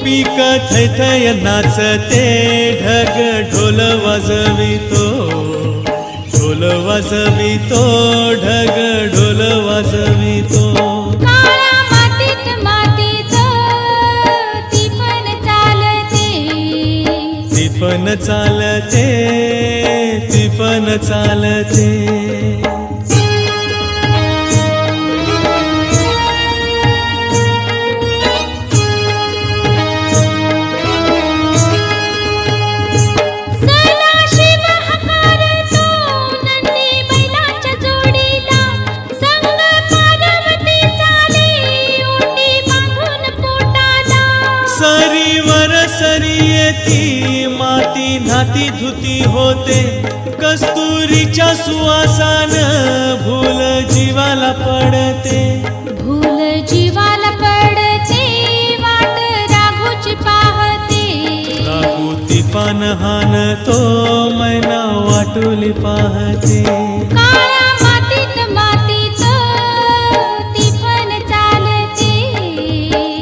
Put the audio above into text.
पीक थैथय नाचते, ढग ढोल वाजवितो, ढोल वाजवितो, ढग ढोल वाजवितो. काळ्या मातीत मातीत तिफन चालते, तिफन चालते, तिफन चालते. सरीवर सरी येती, माती नाती धुती होते, कस्तुरीच्या सुवासान भूल जीवाला पडते, भूल जीवाला पडते, वाट राघूची पाहते. राघू तिफान हाणतो, मैना वाटुली पाहते.